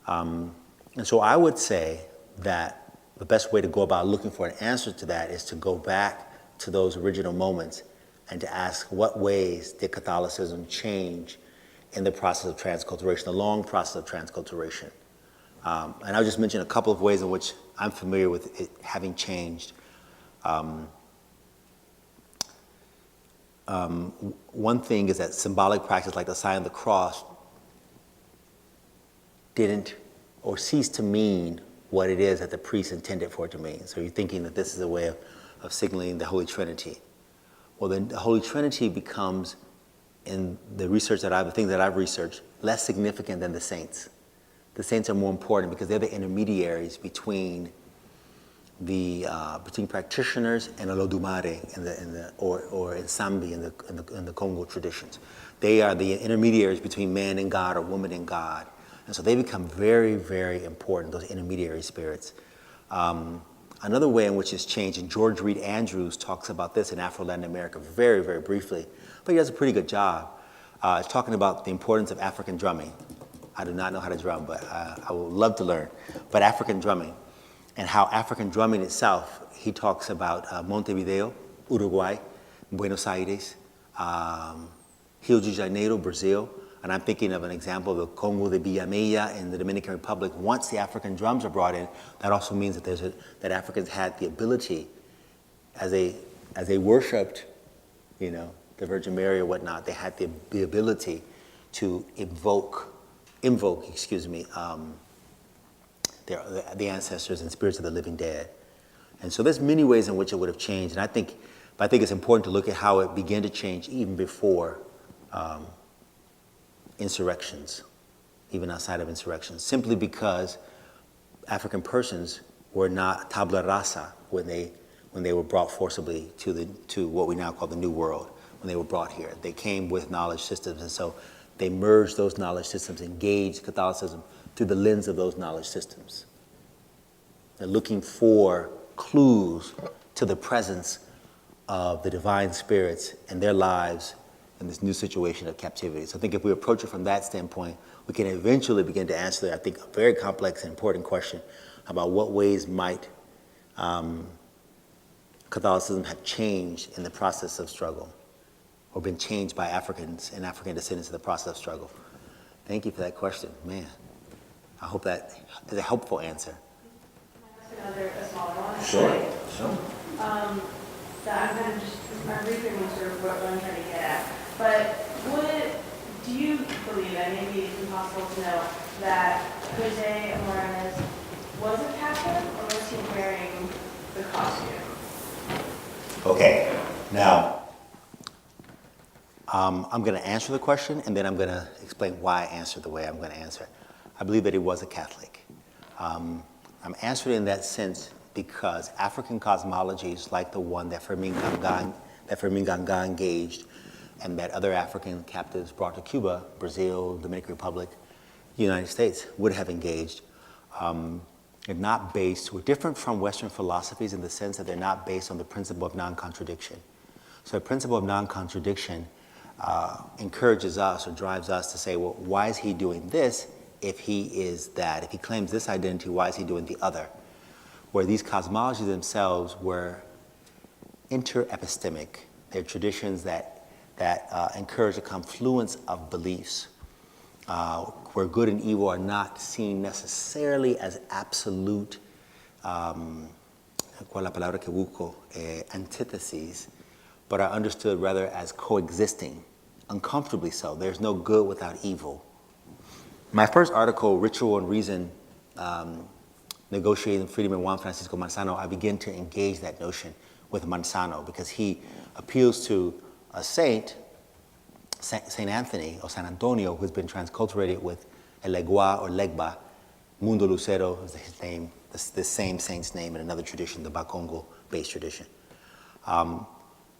And so I would say that the best way to go about looking for an answer to that is to go back to those original moments and to ask what ways did Catholicism change in the process of transculturation, the long process of transculturation. And I'll just mention a couple of ways in which I'm familiar with it having changed. One thing is that symbolic practice like the sign of the cross didn't or ceased to mean what it is that the priest intended for it to mean. So you're thinking that this is a way of signaling the Holy Trinity. Well, then the Holy Trinity becomes, in the research the things that I've researched, less significant than the saints. The saints are more important because they're the intermediaries between between practitioners and Olodumare or Nsambi in the Congo traditions. They are the intermediaries between man and God or woman and God. And so they become very, very important, those intermediary spirits. Another way in which it's changed, and George Reed Andrews talks about this in Afro-Latin America very, very briefly, but he does a pretty good job. It's talking about the importance of African drumming. I do not know how to drum, but I would love to learn. But African drumming, and how African drumming itself, he talks about Montevideo, Uruguay, Buenos Aires, Rio de Janeiro, Brazil. And I'm thinking of an example of the Congo de Villamella in the Dominican Republic. Once the African drums are brought in, that also means that that Africans had the ability, as they worshipped, the Virgin Mary or whatnot, they had the ability to invoke, the ancestors and spirits of the living dead. And so there's many ways in which it would have changed. And I think it's important to look at how it began to change even before insurrections, even outside of insurrections, simply because African persons were not tabula rasa when they were brought forcibly to what we now call the New World. When they were brought here, they came with knowledge systems, and so they merged those knowledge systems, engaged Catholicism through the lens of those knowledge systems. They're looking for clues to the presence of the divine spirits in their lives in this new situation of captivity. So I think if we approach it from that standpoint, we can eventually begin to answer, I think, a very complex and important question about what ways might Catholicism have changed in the process of struggle, or been changed by Africans and African descendants in the process of struggle. Thank you for that question, man. I hope that is a helpful answer. Can I ask a smaller one? Sure. That I'm rephrasing sort of what I'm trying to get at. But do you believe, and maybe it's impossible to know, that José Amores was a Catholic, or was he wearing the costume? Okay, now, I'm going to answer the question, and then I'm going to explain why I answered the way I'm going to answer it. I believe that he was a Catholic. I'm answering in that sense because African cosmologies, like the one that Fermin Gangá engaged, and that other African captives brought to Cuba, Brazil, Dominican Republic, United States, would have engaged, we're different from Western philosophies in the sense that they're not based on the principle of non-contradiction. So the principle of non-contradiction encourages us or drives us to say, well, why is he doing this if he is that? If he claims this identity, why is he doing the other? Where these cosmologies themselves were inter-epistemic. They're traditions that that encourage a confluence of beliefs where good and evil are not seen necessarily as absolute, ¿cuál es la palabra que busco? Antitheses, but are understood rather as coexisting, uncomfortably so. There's no good without evil. My first article, Ritual and Reason, Negotiating Freedom in Juan Francisco Manzano, I begin to engage that notion with Manzano because he appeals to a saint, Saint Anthony or San Antonio, who's been transculturated with El Legua or Legba. Mundo Lucero is his name, the same saint's name in another tradition, the Bakongo-based tradition.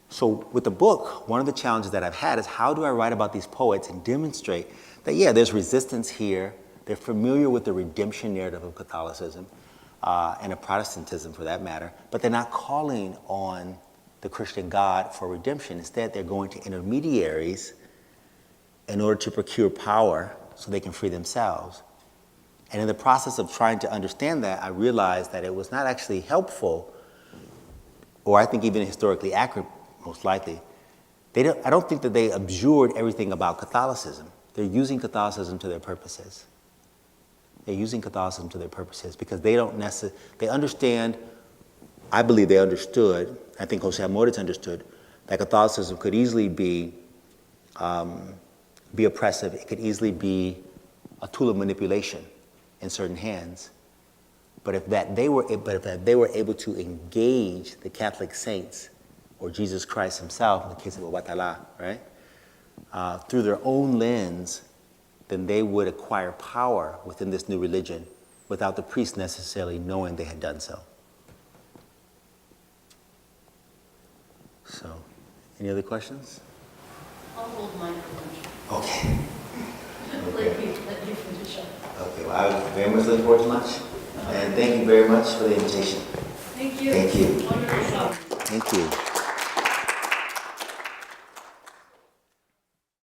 So with the book, one of the challenges that I've had is how do I write about these poets and demonstrate that, yeah, there's resistance here, they're familiar with the redemption narrative of Catholicism and of Protestantism for that matter, but they're not calling on the Christian God for redemption. Instead, they're going to intermediaries in order to procure power so they can free themselves. And in the process of trying to understand that, I realized that it was not actually helpful, or I think even historically accurate, most likely. I don't think that they abjured everything about Catholicism. They're using Catholicism to their purposes. They're using Catholicism to their purposes because they don't necessarily, they understand, I believe they understood, I think José Amores understood, that Catholicism could easily be oppressive. It could easily be a tool of manipulation in certain hands. But if they were able to engage the Catholic saints or Jesus Christ himself, in the case of Obatala, right, through their own lens, then they would acquire power within this new religion without the priests necessarily knowing they had done so. So, any other questions? I'll hold mine for lunch. Okay. Let you finish up. Okay, well, I very much look forward to lunch. And thank you very much for the invitation. Thank you. Thank you. Wonderful. Thank you.